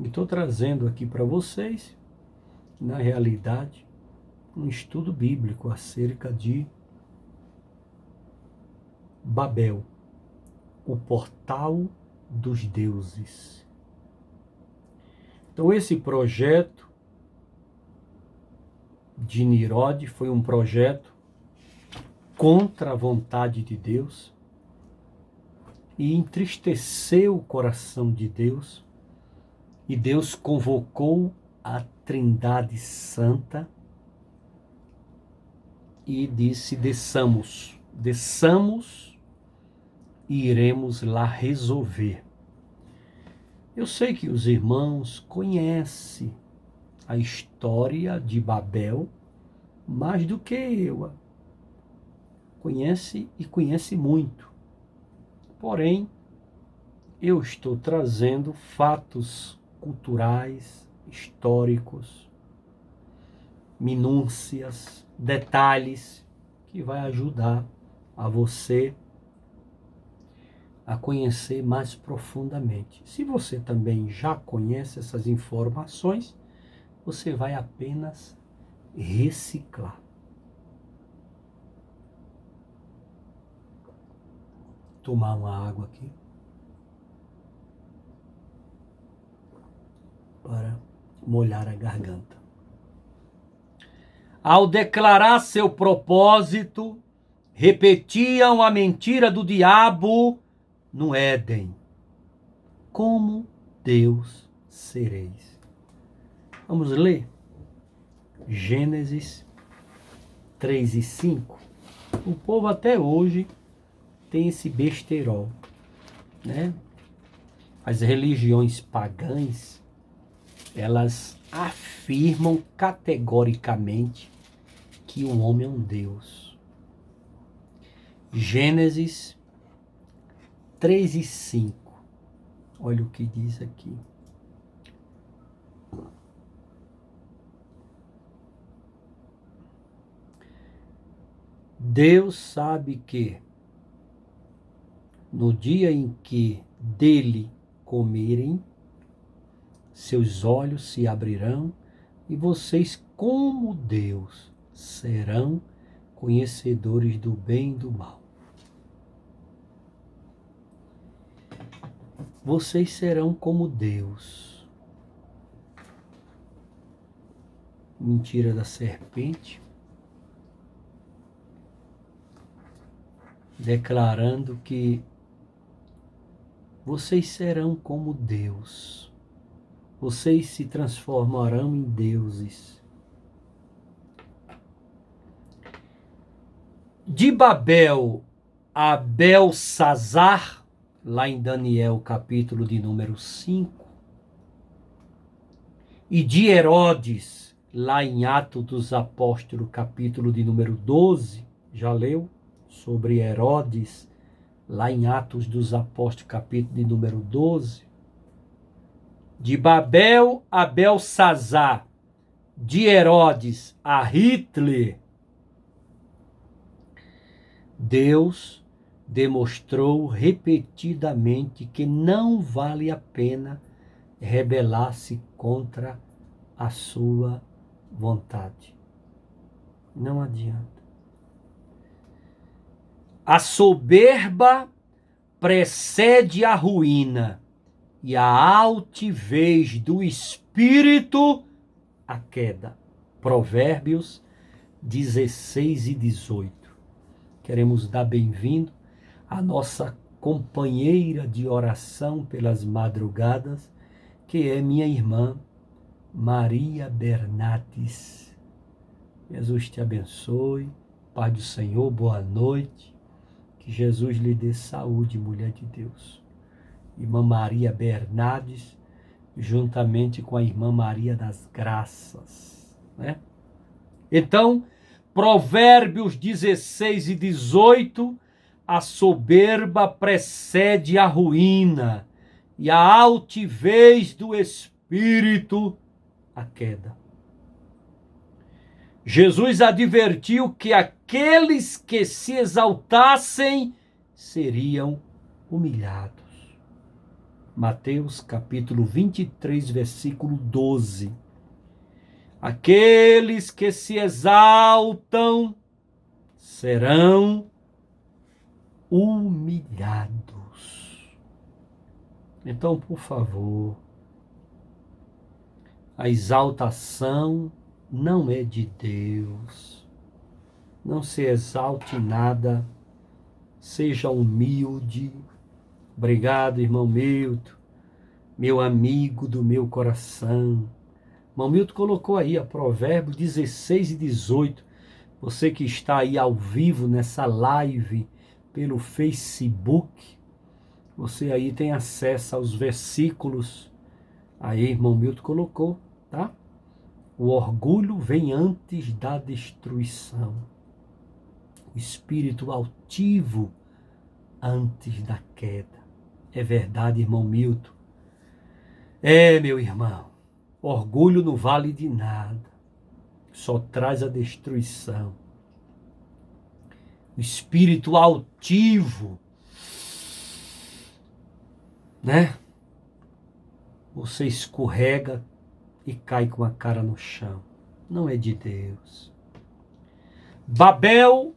E estou trazendo aqui para vocês, na realidade, um estudo bíblico acerca de Babel, o portal dos deuses. Então, esse projeto de Nimrod foi um projeto contra a vontade de Deus e entristeceu o coração de Deus, e Deus convocou a Trindade Santa e disse: desçamos e iremos lá resolver. Eu sei que os irmãos conhecem a história de Babel mais do que eu. Conhece muito. Porém, eu estou trazendo fatos culturais, históricos, minúcias, detalhes que vai ajudar a você a conhecer mais profundamente. Se você também já conhece essas informações, você vai apenas reciclar. Tomar uma água aqui para molhar a garganta. Ao declarar seu propósito, repetiam a mentira do diabo no Éden: como Deus sereis. Vamos ler Gênesis 3 e 5. O povo até hoje tem esse besterol, né? As religiões pagãs, elas afirmam categoricamente que o homem é um Deus. Gênesis 3 e 5. Olha o que diz aqui. Deus sabe que no dia em que dele comerem, seus olhos se abrirão e vocês, como Deus, serão conhecedores do bem e do mal. Vocês serão como Deus. Mentira da serpente, declarando que vocês serão como Deus. Vocês se transformarão em deuses. De Babel a Belsazar, lá em Daniel, capítulo de número 5, e de Herodes, lá em Atos dos Apóstolos, capítulo de número 12, já leu sobre Herodes, lá em Atos dos Apóstolos, capítulo de número 12, de Babel a Belsazar, de Herodes a Hitler, Deus demonstrou repetidamente que não vale a pena rebelar-se contra a sua vontade. Não adianta. A soberba precede a ruína e a altivez do espírito a queda. Provérbios 16 e 18. Queremos dar bem-vindo à nossa companheira de oração pelas madrugadas, que é minha irmã Maria Bernardes. Jesus te abençoe, Pai do Senhor, boa noite, que Jesus lhe dê saúde, mulher de Deus. Irmã Maria Bernardes, juntamente com a irmã Maria das Graças, né? Então, Provérbios 16 e 18, a soberba precede a ruína e a altivez do espírito a queda. Jesus advertiu que aqueles que se exaltassem seriam humilhados. Mateus capítulo 23, versículo 12. Aqueles que se exaltam serão humilhados. Então, por favor, a exaltação não é de Deus. Não se exalte em nada. Seja humilde. Obrigado, irmão Milton, meu amigo do meu coração. Irmão Milton colocou aí a Provérbios 16 e 18. Você que está aí ao vivo nessa live pelo Facebook, você aí tem acesso aos versículos. Aí, irmão Milton colocou, tá? O orgulho vem antes da destruição. O espírito altivo antes da queda. É verdade, irmão Milton. Meu irmão, orgulho não vale de nada. Só traz a destruição. O espírito altivo, né? Você escorrega e cai com a cara no chão. Não é de Deus. Babel,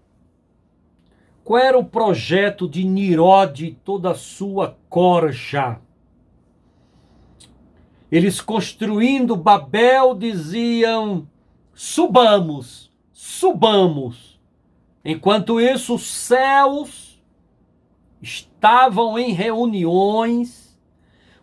qual era o projeto de Nirode e toda a sua corja? Eles construindo Babel diziam, subamos, subamos. Enquanto isso, os céus estavam em reuniões.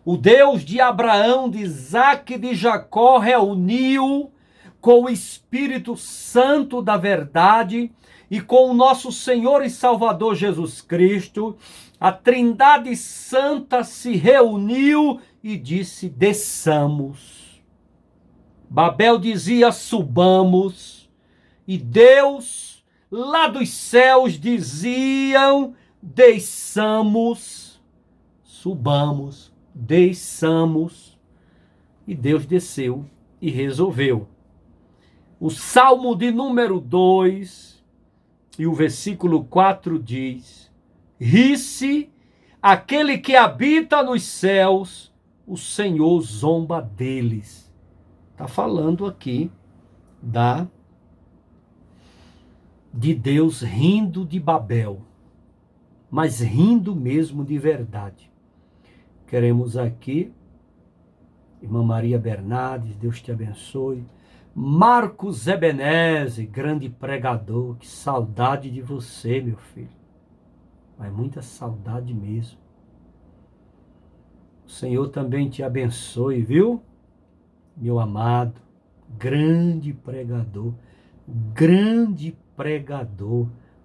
O Deus de Abraão, de Isaque e de Jacó reuniu com o Espírito Santo da verdade e com o nosso Senhor e Salvador Jesus Cristo. A Trindade Santa se reuniu e disse, desçamos. Babel dizia, subamos. E Deus, lá dos céus, diziam, desçamos, subamos, desçamos. E Deus desceu e resolveu. O Salmo de número 2 e o versículo 4 diz, ri-se aquele que habita nos céus, o Senhor zomba deles. Está falando aqui de Deus rindo de Babel, mas rindo mesmo de verdade. Queremos aqui, irmã Maria Bernardes, Deus te abençoe. Marcos Ebeneze, grande pregador, que saudade de você, meu filho. Mas muita saudade mesmo. O Senhor também te abençoe, viu? Meu amado, grande pregador,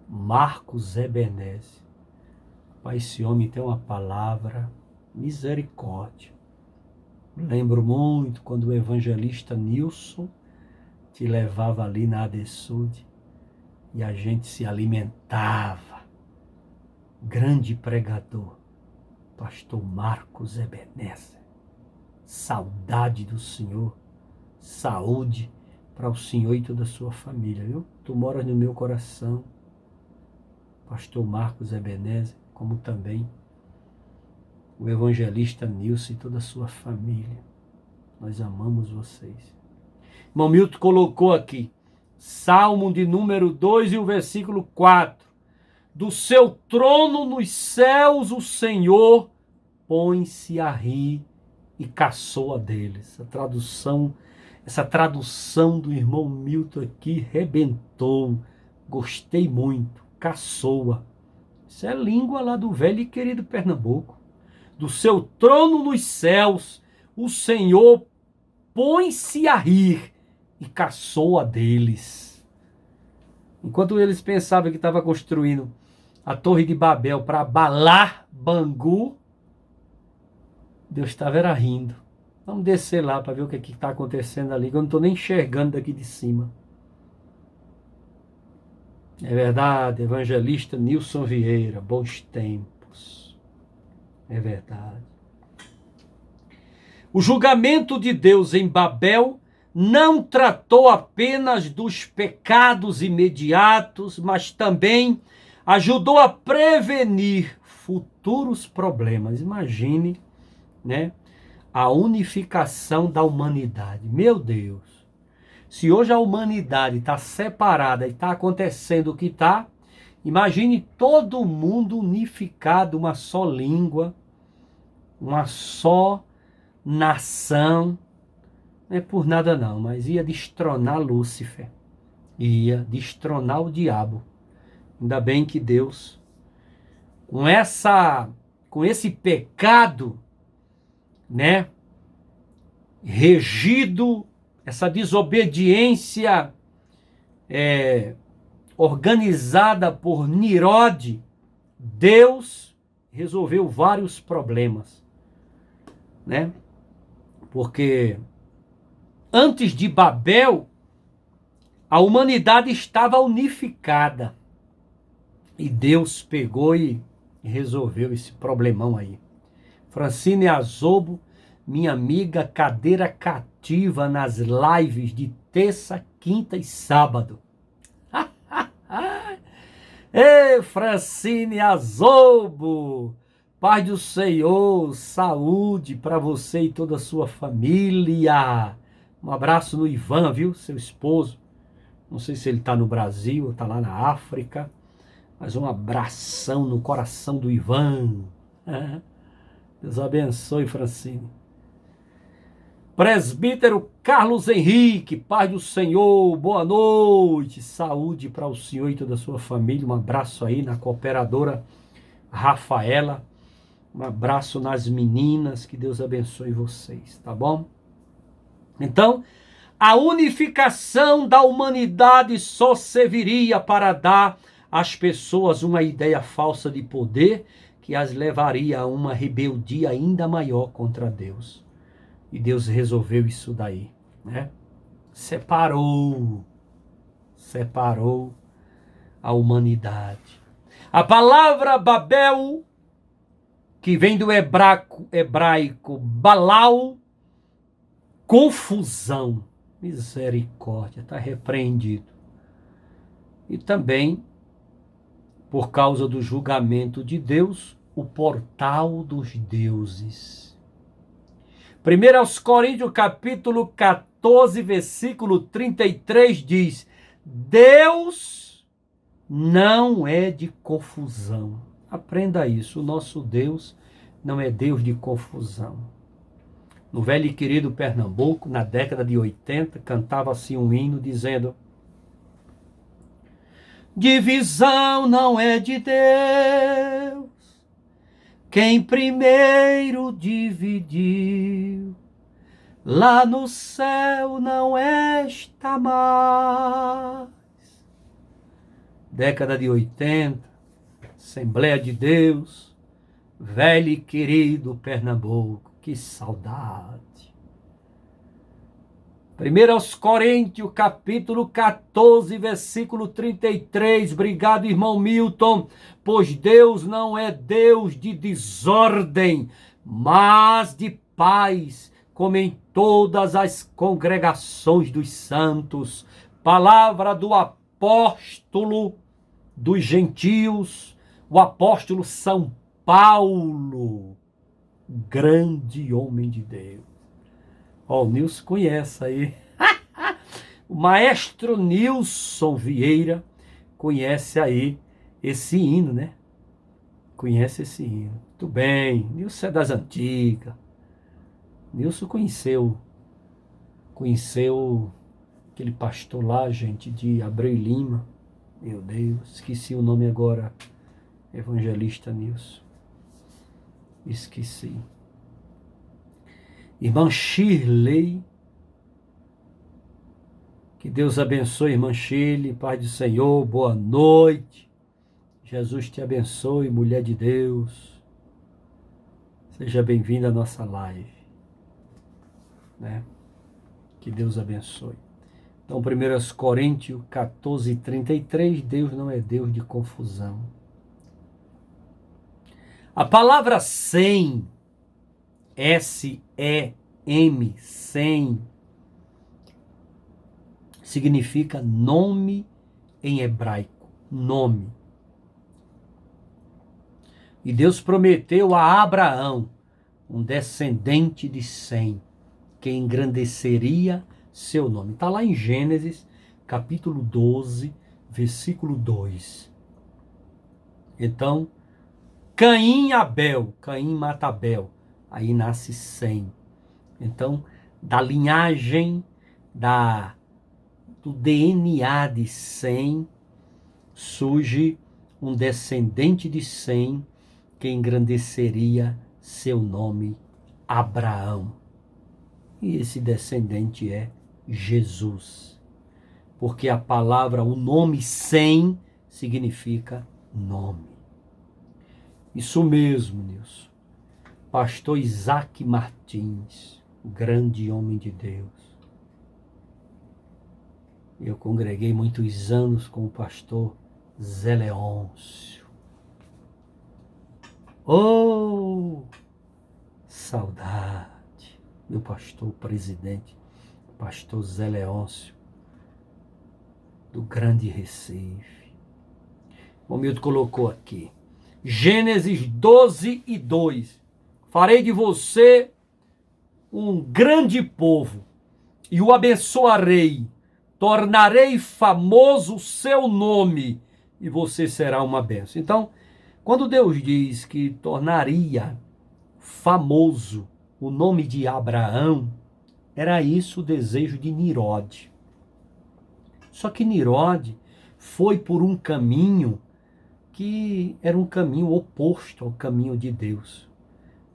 Marcos Ebeneze. Pai, esse homem tem uma palavra, misericórdia. Lembro muito quando o evangelista Nilson te levava ali na Adesud e a gente se alimentava. Grande pregador, pastor Marcos Ebeneze. Saudade do Senhor, saúde para o Senhor e toda a sua família, viu? Tu moras no meu coração, pastor Marcos Ebeneze, como também o evangelista Nilson e toda a sua família. Nós amamos vocês. Irmão Milton colocou aqui, Salmo de número 2 e o versículo 4. Do seu trono nos céus o Senhor põe-se a rir e caçoa deles. Essa tradução do irmão Milton aqui rebentou. Gostei muito. Caçoa. Isso é língua lá do velho e querido Pernambuco. Do seu trono nos céus o Senhor põe-se a rir e caçoa deles. Enquanto eles pensavam que estava construindo a Torre de Babel para abalar Bangu, Deus estava rindo. Vamos descer lá para ver o que está acontecendo ali, que eu não estou nem enxergando daqui de cima. É verdade, evangelista Nilson Vieira, bons tempos. É verdade. O julgamento de Deus em Babel não tratou apenas dos pecados imediatos, mas também ajudou a prevenir futuros problemas. Imagine né? A unificação da humanidade. Meu Deus, se hoje a humanidade está separada e está acontecendo o que está, imagine todo mundo unificado, uma só língua, uma só nação. Não é por nada não, mas ia destronar Lúcifer, ia destronar o diabo. Ainda bem que Deus, com esse pecado, né, regido, essa desobediência organizada por Nirode, Deus resolveu vários problemas, né? Porque antes de Babel, a humanidade estava unificada. E Deus pegou e resolveu esse problemão aí. Francine Azobo, minha amiga, cadeira cativa nas lives de terça, quinta e sábado. Ei, Francine Azobo, paz do Senhor, saúde para você e toda a sua família. Um abraço no Ivan, viu, seu esposo. Não sei se ele está no Brasil ou está lá na África, mas um abração no coração do Ivan. Deus abençoe, Francine. Presbítero Carlos Henrique, paz do Senhor, boa noite, saúde para o senhor e toda a sua família, um abraço aí na cooperadora Rafaela, um abraço nas meninas, que Deus abençoe vocês, tá bom? Então, a unificação da humanidade só serviria para dar às pessoas uma ideia falsa de poder que as levaria a uma rebeldia ainda maior contra Deus. E Deus resolveu isso daí, né? Separou a humanidade. A palavra Babel, que vem do hebraico Balau, confusão, misericórdia, está repreendido. E também, por causa do julgamento de Deus, o portal dos deuses. 1 aos Coríntios, capítulo 14, versículo 33 diz: Deus não é de confusão. Aprenda isso, o nosso Deus não é Deus de confusão. No velho e querido Pernambuco, na década de 80, cantava-se um hino dizendo: divisão não é de Deus, quem primeiro dividiu, lá no céu não está mais. Década de 80, Assembleia de Deus, velho e querido Pernambuco, que saudade. 1 aos Coríntios, capítulo 14, versículo 33. Obrigado, irmão Milton. Pois Deus não é Deus de desordem, mas de paz, como em todas as congregações dos santos. Palavra do apóstolo dos gentios, o apóstolo São Paulo, grande homem de Deus. Ó, o Nilson conhece aí. O maestro Nilson Vieira conhece aí esse hino, né? Conhece esse hino. Muito bem. Nilson é das antigas. Nilson conheceu aquele pastor lá, gente, de Abreu Lima. Meu Deus, esqueci o nome agora. Evangelista Nilson. Esqueci. Irmã Shirley, que Deus abençoe, irmã Shirley, paz do Senhor, boa noite, Jesus te abençoe, mulher de Deus, seja bem-vinda à nossa live, né? Que Deus abençoe. Então, 1 Coríntios 14, 33, Deus não é Deus de confusão. A palavra sem, S-E-M, sem, significa nome em hebraico, nome. E Deus prometeu a Abraão, um descendente de Sem, que engrandeceria seu nome. Está lá em Gênesis, capítulo 12, versículo 2. Então, Caim e Abel, Caim mata Abel, aí nasce Sem. Então, da linhagem, do DNA de Sem, surge um descendente de Sem, que engrandeceria seu nome, Abraão. E esse descendente é Jesus. Porque a palavra, o nome Sem, significa nome. Isso mesmo, Nilson. Pastor Isaac Martins, o grande homem de Deus. Eu congreguei muitos anos com o pastor Zé Leôncio. Oh, saudade! Meu pastor presidente, pastor Zé Leôncio, do Grande Recife. O Milton colocou aqui, Gênesis 12 e 2. Farei de você um grande povo e o abençoarei. Tornarei famoso o seu nome e você será uma bênção. Então, quando Deus diz que tornaria famoso o nome de Abraão, era isso o desejo de Nirode. Só que Nirode foi por um caminho que era um caminho oposto ao caminho de Deus.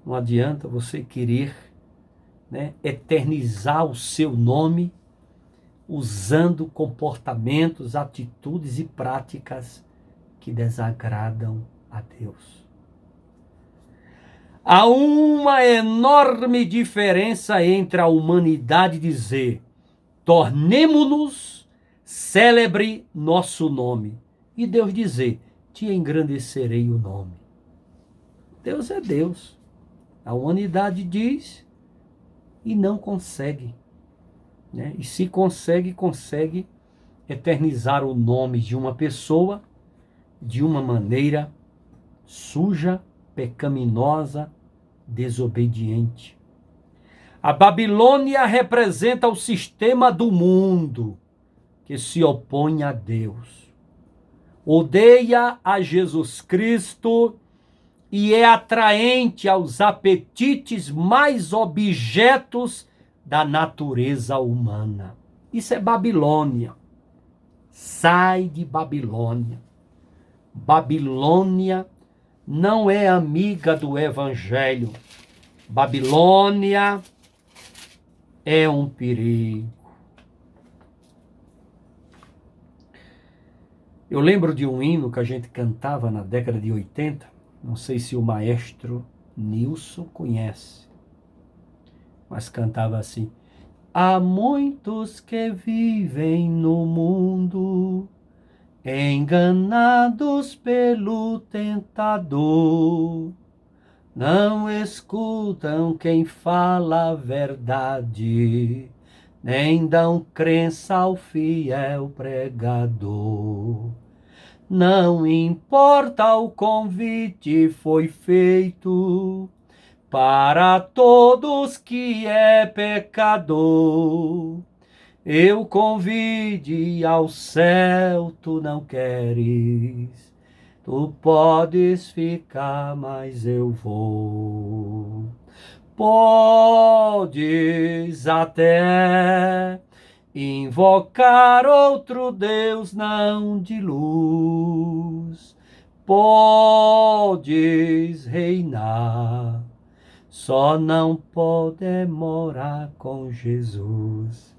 Não adianta você querer, eternizar o seu nome usando comportamentos, atitudes e práticas que desagradam a Deus. Há uma enorme diferença entre a humanidade dizer: tornemo-nos célebre nosso nome, e Deus dizer: te engrandecerei o nome. Deus é Deus. A humanidade diz e não consegue. E se consegue eternizar o nome de uma pessoa de uma maneira suja, pecaminosa, desobediente. A Babilônia representa o sistema do mundo que se opõe a Deus. Odeia a Jesus Cristo e é atraente aos apetites mais objetos da natureza humana. Isso é Babilônia. Sai de Babilônia. Babilônia não é amiga do Evangelho. Babilônia é um perigo. Eu lembro de um hino que a gente cantava na década de 80, não sei se o maestro Nilson conhece, mas cantava assim: há muitos que vivem no mundo, enganados pelo tentador, não escutam quem fala a verdade, nem dão crença ao fiel pregador. Não importa, o convite foi feito para todos que é pecador. Eu convide ao céu, tu não queres. Tu podes ficar, mas eu vou. Podes até invocar outro Deus não de luz. Podes reinar, só não pode morar com Jesus.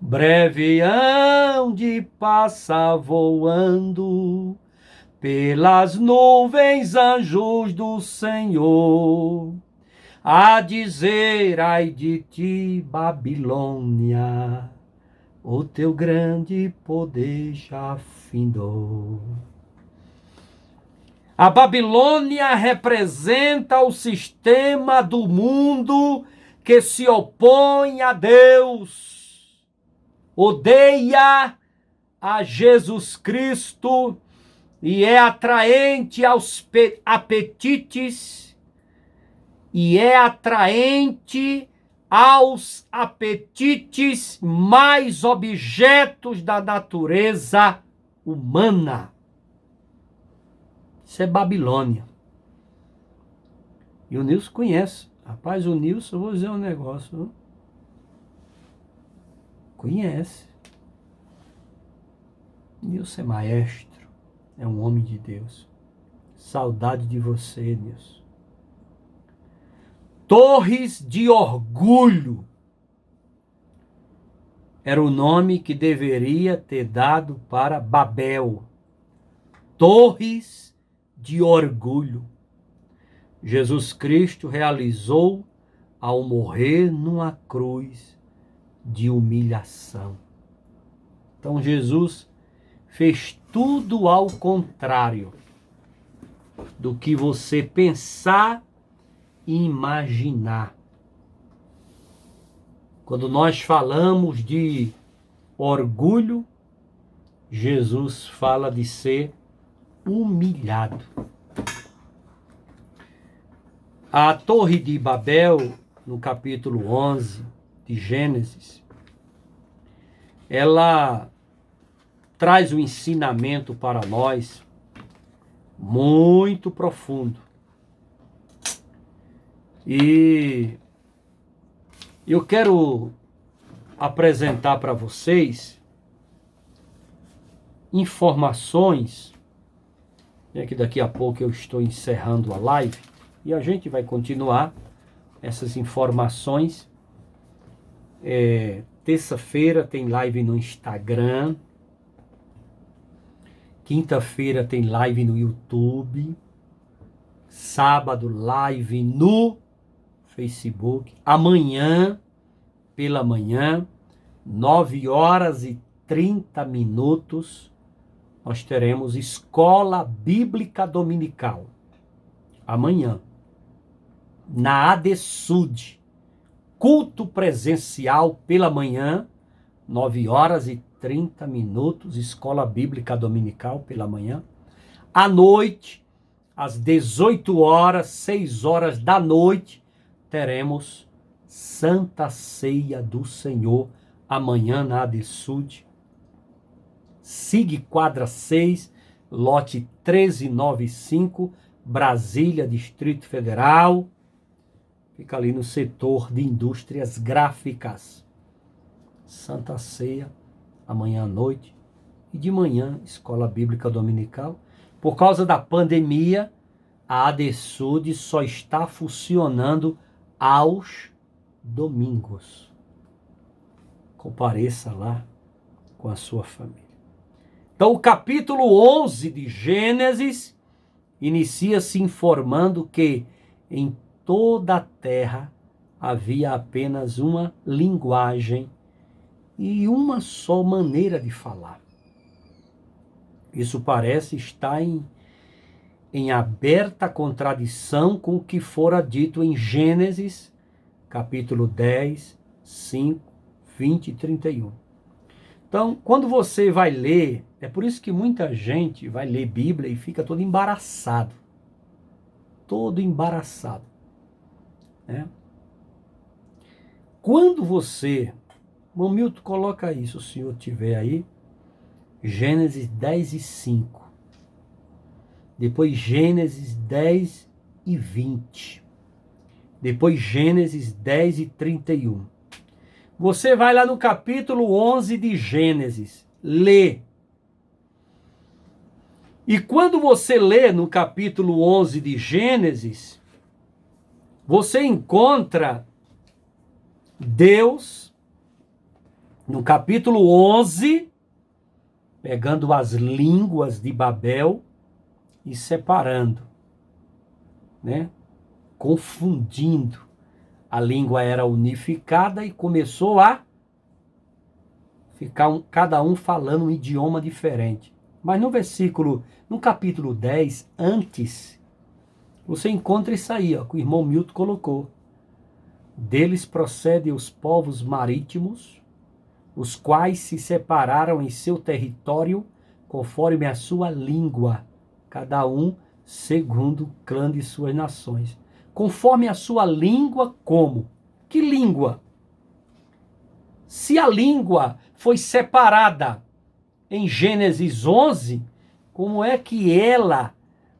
Breve hão de passar voando pelas nuvens anjos do Senhor, a dizer: ai de ti, Babilônia, o teu grande poder já findou. A Babilônia representa o sistema do mundo que se opõe a Deus, odeia a Jesus Cristo e é atraente aos apetites e é atraente aos apetites mais objetos da natureza humana. Isso é Babilônia. E o Nilson conhece. Rapaz, o Nilson, eu vou dizer um negócio. Viu? Conhece. Nilson é maestro. É um homem de Deus. Saudade de você, Nilson. Torres de Orgulho era o nome que deveria ter dado para Babel. Torres de Orgulho. Jesus Cristo realizou ao morrer numa cruz de humilhação. Então Jesus fez tudo ao contrário do que você pensar e imaginar. Quando nós falamos de orgulho, Jesus fala de ser humilhado. A Torre de Babel, no capítulo 11 de Gênesis, ela traz um ensinamento para nós muito profundo. E eu quero apresentar para vocês informações, que daqui a pouco eu estou encerrando a live, e a gente vai continuar essas informações. Terça-feira tem live no Instagram. Quinta-feira tem live no YouTube. Sábado, live no Facebook. Amanhã, pela manhã, 9h30, nós teremos Escola Bíblica Dominical. Amanhã. Na ADSUD, culto presencial pela manhã, 9h30, Escola Bíblica Dominical pela manhã. À noite, às 18h, 6h da noite, teremos Santa Ceia do Senhor, amanhã na ADSUD. SIG quadra 6, lote 1395, Brasília, Distrito Federal. Fica ali no setor de indústrias gráficas. Santa Ceia, amanhã à noite. E de manhã, Escola Bíblica Dominical. Por causa da pandemia, a ADSUD só está funcionando aos domingos. Compareça lá com a sua família. Então, o capítulo 11 de Gênesis inicia-se informando que em toda a terra havia apenas uma linguagem e uma só maneira de falar. Isso parece estar em aberta contradição com o que fora dito em Gênesis, capítulo 10, 5, 20 e 31. Então, quando você vai ler, é por isso que muita gente vai ler Bíblia e fica todo embaraçado. Todo embaraçado. Né? Quando você... Milton, coloca isso, se o senhor tiver aí. Gênesis 10 e 5. Depois Gênesis 10 e 20. Depois Gênesis 10 e 31. Você vai lá no capítulo 11 de Gênesis. Lê. E quando você lê no capítulo 11 de Gênesis, você encontra Deus, no capítulo 11, pegando as línguas de Babel e separando, né? Confundindo. A língua era unificada e começou a ficar cada um falando um idioma diferente. Mas no capítulo 10, antes, você encontra isso aí, ó, que o irmão Milton colocou. Deles procedem os povos marítimos, os quais se separaram em seu território, conforme a sua língua, cada um segundo o clã de suas nações. conforme a sua língua, como? Que língua? Se a língua foi separada em Gênesis 11, como é que ela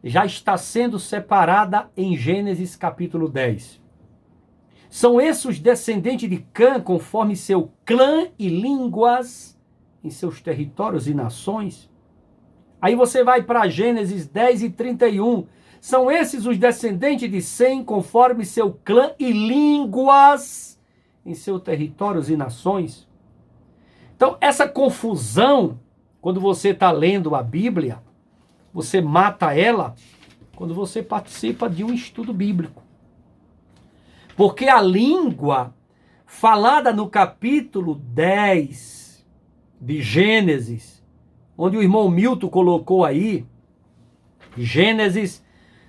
já está sendo separada em Gênesis capítulo 10? São esses os descendentes de Cã, conforme seu clã e línguas, em seus territórios e nações? Aí você vai para Gênesis 10 e 31. São esses os descendentes de Sem, conforme seu clã e línguas, em seus territórios e nações? Então, essa confusão, quando você está lendo a Bíblia, você mata ela quando você participa de um estudo bíblico. Porque a língua falada no capítulo 10 de Gênesis, onde o irmão Milton colocou aí, Gênesis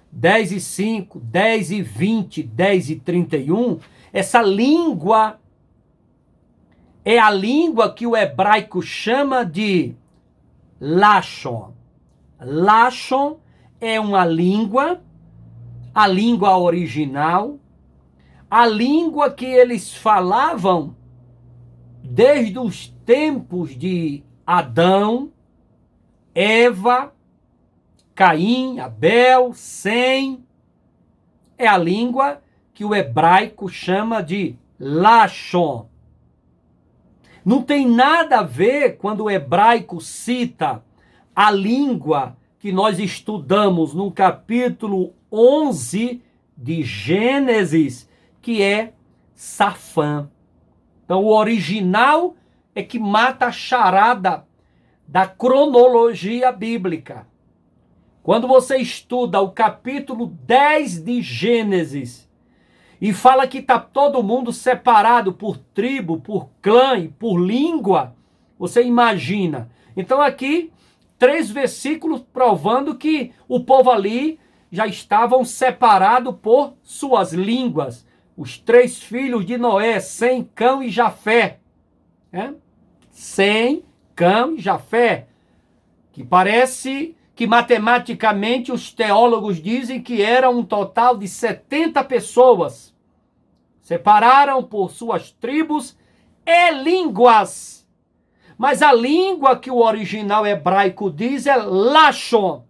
10 e 5, 10 e 20, 10 e 31, essa língua é a língua que o hebraico chama de Lashon. Lashon é uma língua, a língua original, a língua que eles falavam desde os tempos de Adão, Eva, Caim, Abel, Sem. É a língua que o hebraico chama de Lashon. Não tem nada a ver quando o hebraico cita a língua que nós estudamos no capítulo 11 de Gênesis, que é Safã. Então, o original é que mata a charada da cronologia bíblica. Quando você estuda o capítulo 10 de Gênesis e fala que está todo mundo separado por tribo, por clã e por língua, você imagina. Então aqui, 3 versículos provando que o povo ali já estavam separados por suas línguas. Os 3 filhos de Noé, Sem, Cã e Jafé. Sem, Cã e Jafé. Que parece que matematicamente os teólogos dizem que era um total de 70 pessoas. Separaram por suas tribos e línguas. Mas a língua que o original hebraico diz é Lashon,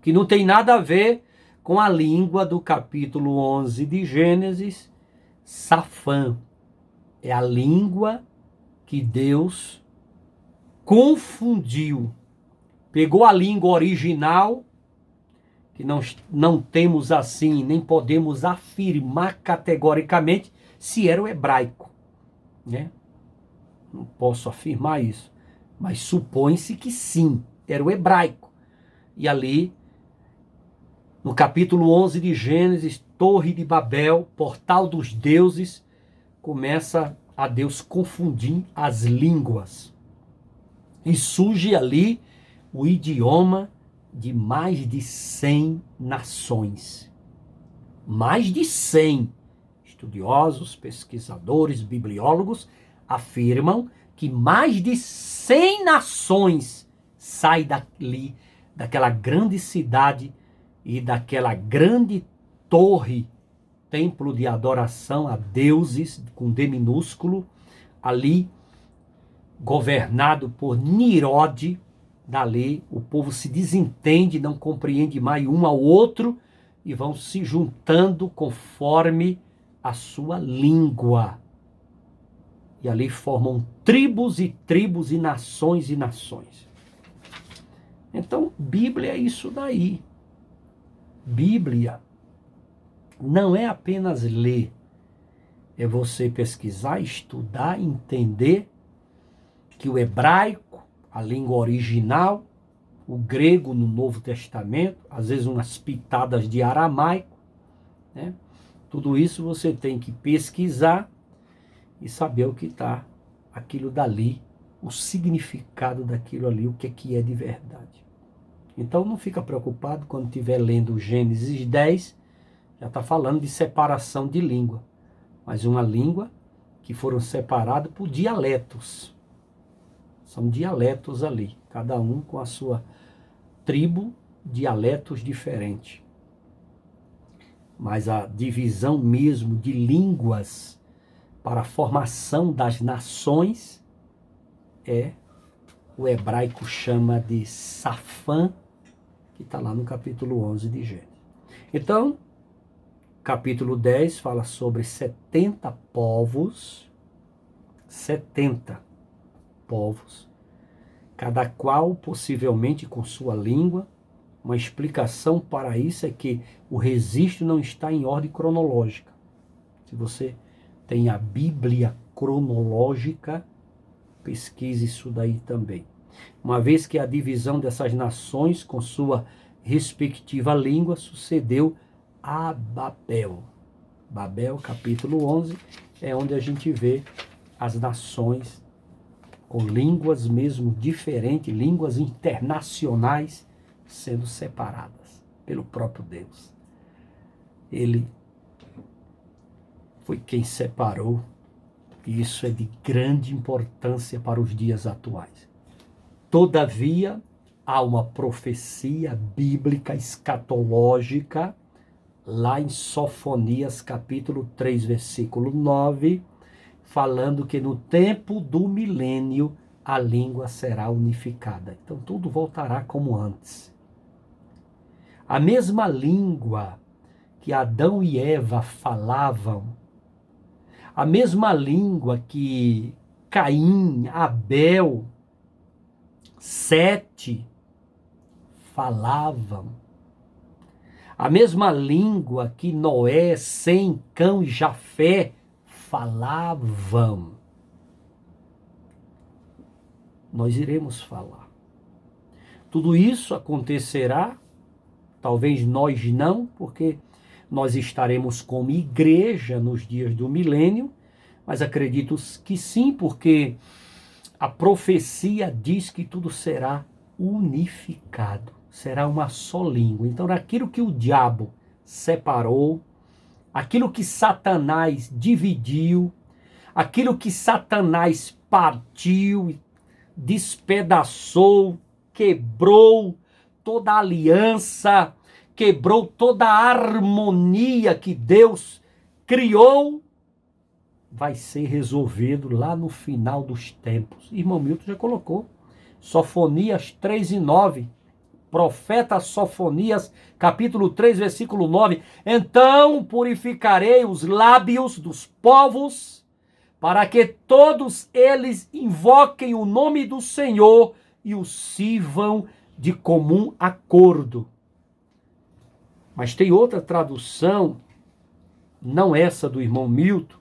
que não tem nada a ver com a língua do capítulo 11 de Gênesis, Safã. É a língua que Deus confundiu. Pegou a língua original, que não temos assim, nem podemos afirmar categoricamente se era o hebraico, né? Não posso afirmar isso, mas supõe-se que sim, era o hebraico. E ali, no capítulo 11 de Gênesis, Torre de Babel, portal dos deuses, começa a Deus confundir as línguas. E surge ali o idioma de mais de 100 nações. Mais de 100 estudiosos, pesquisadores, bibliólogos afirmam que mais de 100 nações saem dali, daquela grande cidade e daquela grande torre, templo de adoração a deuses, com D minúsculo, ali governado por Nirode. Dali o povo se desentende, não compreende mais um ao outro e vão se juntando conforme a sua língua. E ali formam tribos e tribos e nações e nações. Então, Bíblia é isso daí. Bíblia não é apenas ler, é você pesquisar, estudar, entender que o hebraico, a língua original, o grego no Novo Testamento, às vezes umas pitadas de aramaico, né? Tudo isso você tem que pesquisar e saber o que está aquilo dali, o significado daquilo ali, o que é de verdade. Então não fica preocupado quando estiver lendo Gênesis 10, já está falando de separação de língua, mas uma língua que foram separados por dialetos. São dialetos ali, cada um com a sua tribo, dialetos diferentes. mas a divisão mesmo de línguas para a formação das nações o hebraico chama de Safã, que está lá no capítulo 11 de Gênesis. Então, capítulo 10 fala sobre 70 povos, 70 povos, cada qual possivelmente com sua língua. Uma explicação para isso é que o registro não está em ordem cronológica. Se você tem a Bíblia cronológica, pesquise isso daí também. Uma vez que a divisão dessas nações com sua respectiva língua sucedeu a Babel. Babel, capítulo 11, é onde a gente vê as nações com línguas mesmo diferentes, línguas internacionais, sendo separadas pelo próprio Deus. Ele foi quem separou, e isso é de grande importância para os dias atuais. Todavia, há uma profecia bíblica escatológica, lá em Sofonias, capítulo 3, versículo 9, falando que no tempo do milênio a língua será unificada. Então tudo voltará como antes. A mesma língua que Adão e Eva falavam, a mesma língua que Caim, Abel, Sete falavam, a mesma língua que Noé, Sem, Cão e Jafé falavam, nós iremos falar. Tudo isso acontecerá, talvez nós não, porque nós estaremos como igreja nos dias do milênio, mas acredito que sim, porque a profecia diz que tudo será unificado, será uma só língua. Então, aquilo que o diabo separou, aquilo que Satanás dividiu, aquilo que Satanás partiu, despedaçou, quebrou toda a aliança, quebrou toda a harmonia que Deus criou, vai ser resolvido lá no final dos tempos. Irmão Milton já colocou. Sofonias 3 e 9. Profeta Sofonias, capítulo 3, versículo 9. Então purificarei os lábios dos povos, para que todos eles invoquem o nome do Senhor e o sirvam de comum acordo. Mas tem outra tradução, não essa do irmão Milton,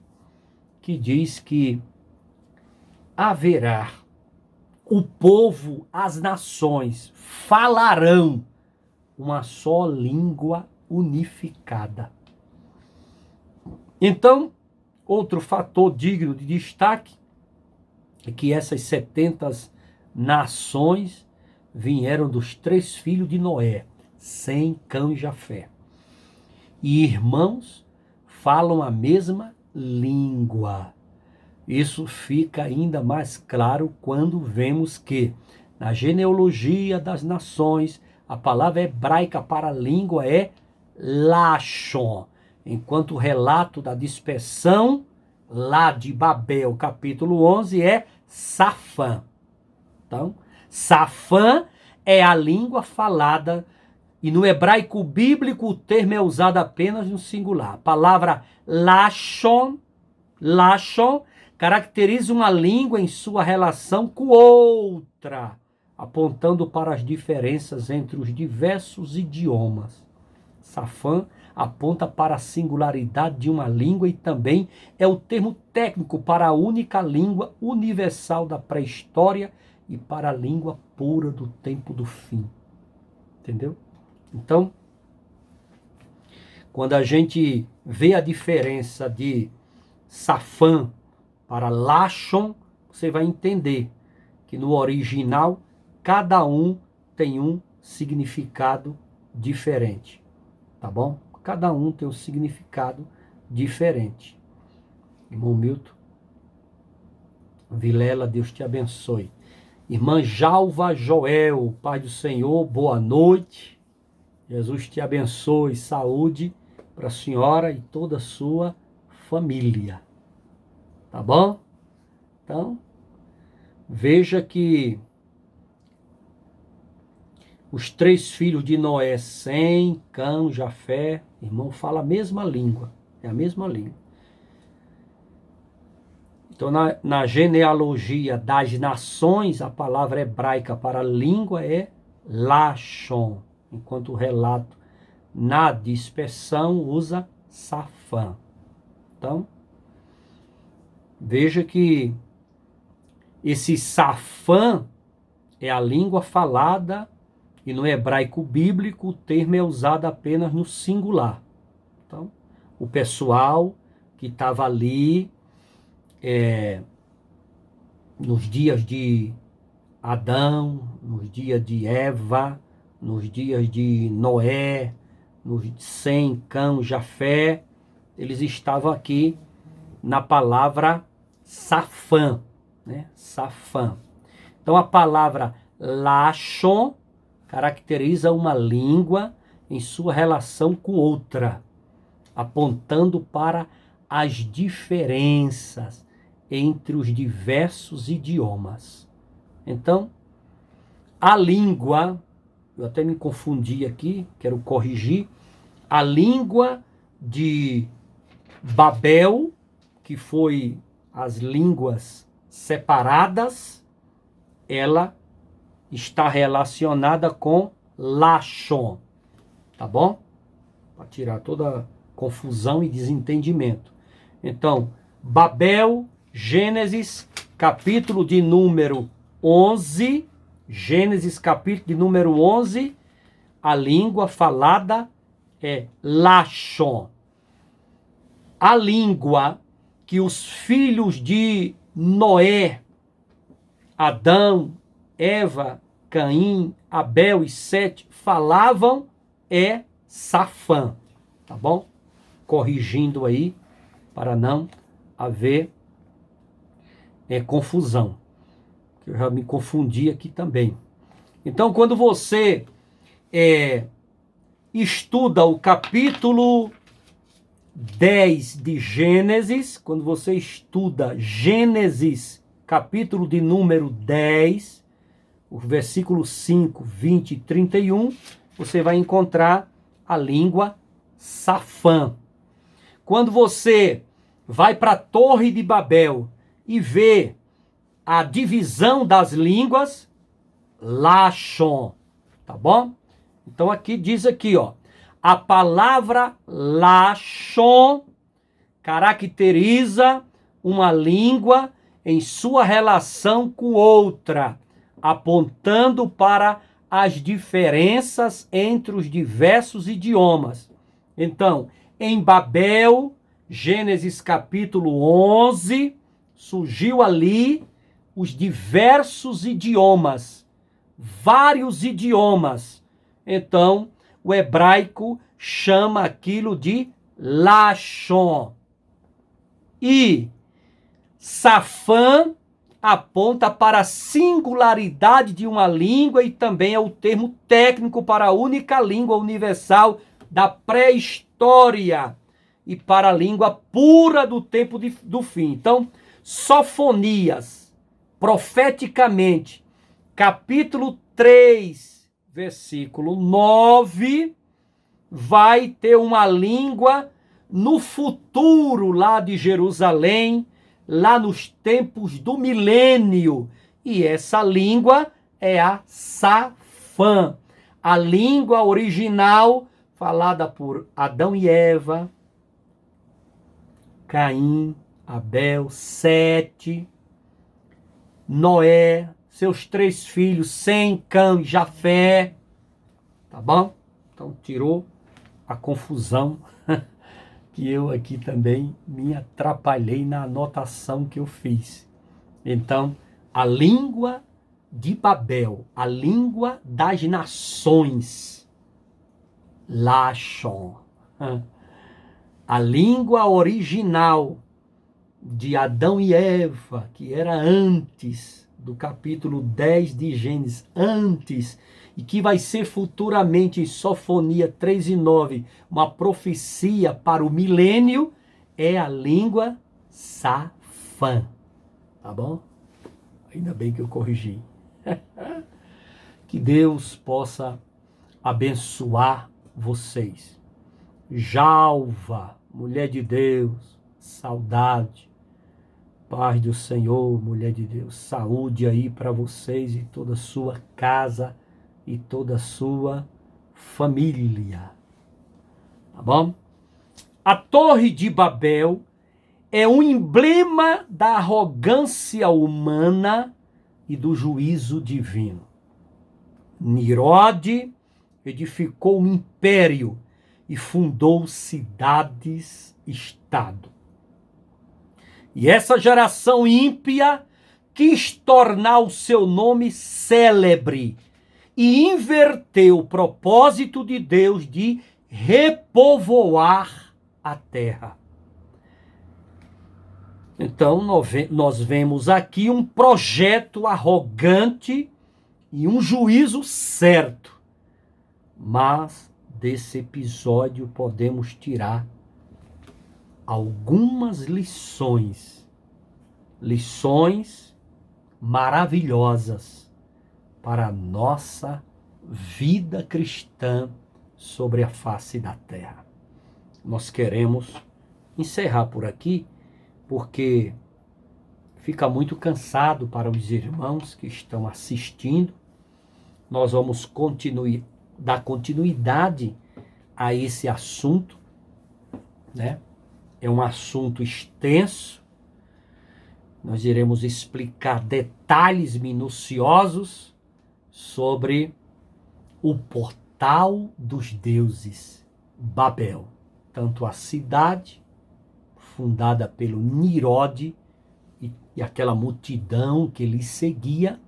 que diz que haverá o povo, as nações falarão uma só língua unificada. Então, outro fator digno de destaque é que essas 70 nações vieram dos 3 filhos de Noé, Sem, Cão e Jafé. E irmãos falam a mesma língua. Isso fica ainda mais claro quando vemos que na genealogia das nações a palavra hebraica para língua é Lashon, enquanto o relato da dispersão lá de Babel, capítulo 11, é Safã. Então, Safã é a língua falada, e no hebraico bíblico o termo é usado apenas no singular. A palavra Lashon caracteriza uma língua em sua relação com outra, apontando para as diferenças entre os diversos idiomas. Safã aponta para a singularidade de uma língua e também é o termo técnico para a única língua universal da pré-história e para a língua pura do tempo do fim. Entendeu? Então, quando a gente vê a diferença de Safã para Lashon, você vai entender que no original cada um tem um significado diferente, tá bom? Cada um tem um significado diferente. Irmão Milton Vilela, Deus te abençoe. Irmã Jalva Joel, Pai do Senhor, boa noite. Jesus te abençoe, saúde para a senhora e toda a sua família. Tá bom? Então, veja que os 3 filhos de Noé, Sem, Cão, Jafé, irmão, fala a mesma língua. É a mesma língua. Então, na genealogia das nações, a palavra hebraica para língua é Lashon, enquanto o relato na dispersão usa Safã. Então, veja que esse Safã é a língua falada e no hebraico bíblico o termo é usado apenas no singular. Então, o pessoal que estava ali nos dias de Adão, nos dias de Eva, nos dias de Noé, nos Sem, Cão, Jafé, eles estavam aqui na palavra Safã, né? Safã. Então a palavra Lashon caracteriza uma língua em sua relação com outra, apontando para as diferenças entre os diversos idiomas. Então, a língua, eu até me confundi aqui, quero corrigir, a língua de Babel, que foi as línguas separadas, ela está relacionada com Lashon, tá bom? Para tirar toda confusão e desentendimento. Então, Babel, Gênesis, capítulo de número 11, Gênesis, capítulo de número 11, a língua falada é Lashon. A língua que os filhos de Noé, Adão, Eva, Caim, Abel e Sete falavam é Safã, tá bom? Corrigindo aí para não haver confusão. Eu já me confundi aqui também. Então, quando você estuda o capítulo 10 de Gênesis, quando você estuda Gênesis, capítulo de número 10, o versículo 5, 20 e 31, você vai encontrar a língua Safã. Quando você vai para a Torre de Babel e vê a divisão das línguas, Lashon, tá bom? Então aqui diz aqui, ó, a palavra Lashon caracteriza uma língua em sua relação com outra, apontando para as diferenças entre os diversos idiomas. Então, em Babel, Gênesis capítulo 11, surgiu ali os diversos idiomas, vários idiomas. Então, o hebraico chama aquilo de Lashon. E Safã aponta para a singularidade de uma língua e também é o termo técnico para a única língua universal da pré-história e para a língua pura do tempo do fim. Então, Sofonias, profeticamente, capítulo 3, versículo 9, vai ter uma língua no futuro lá de Jerusalém, lá nos tempos do milênio. E essa língua é a Safã, a língua original falada por Adão e Eva, Caim, Abel, Sete, Noé, seus 3 filhos, Sem, Cão e Jafé. Tá bom? Então tirou a confusão que eu aqui também me atrapalhei na anotação que eu fiz. Então, a língua de Babel, a língua das nações, Lashon. A língua original de Adão e Eva, que era antes do capítulo 10 de Gênesis, antes, e que vai ser futuramente em Sofonia 3:9, uma profecia para o milênio, é a língua safã. Tá bom? Ainda bem que eu corrigi. Que Deus possa abençoar vocês. Jalva, mulher de Deus, saudade, paz do Senhor, mulher de Deus, saúde aí para vocês e toda a sua casa e toda a sua família. Tá bom? A Torre de Babel é um emblema da arrogância humana e do juízo divino. Nirode edificou um império e fundou cidades-estado. E essa geração ímpia quis tornar o seu nome célebre e inverteu o propósito de Deus de repovoar a terra. Então, nós vemos aqui um projeto arrogante e um juízo certo. Mas desse episódio podemos tirar algumas lições maravilhosas para a nossa vida cristã sobre a face da terra. Nós queremos encerrar por aqui, porque fica muito cansado para os irmãos que estão assistindo. Nós vamos dar continuidade a esse assunto, né? É um assunto extenso. Nós iremos explicar detalhes minuciosos sobre o portal dos deuses, Babel. Tanto a cidade, fundada pelo Nirode e aquela multidão que lhe seguia,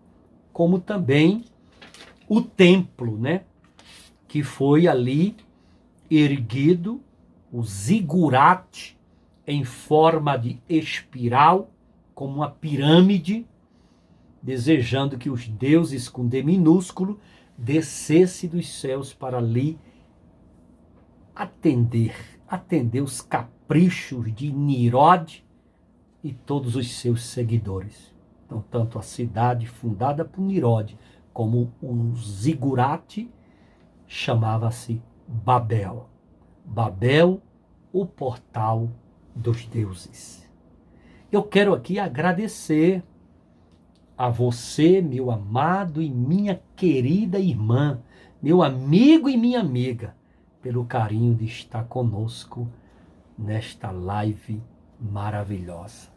como também o templo, né? Que foi ali erguido, o zigurate, em forma de espiral, como uma pirâmide, desejando que os deuses com D minúsculo descessem dos céus para ali atender os caprichos de Nirode e todos os seus seguidores. Então, tanto a cidade fundada por Nirode como o zigurate chamava-se Babel. Babel, o portal dos deuses. Eu quero aqui agradecer a você, meu amado e minha querida irmã, meu amigo e minha amiga, pelo carinho de estar conosco nesta live maravilhosa.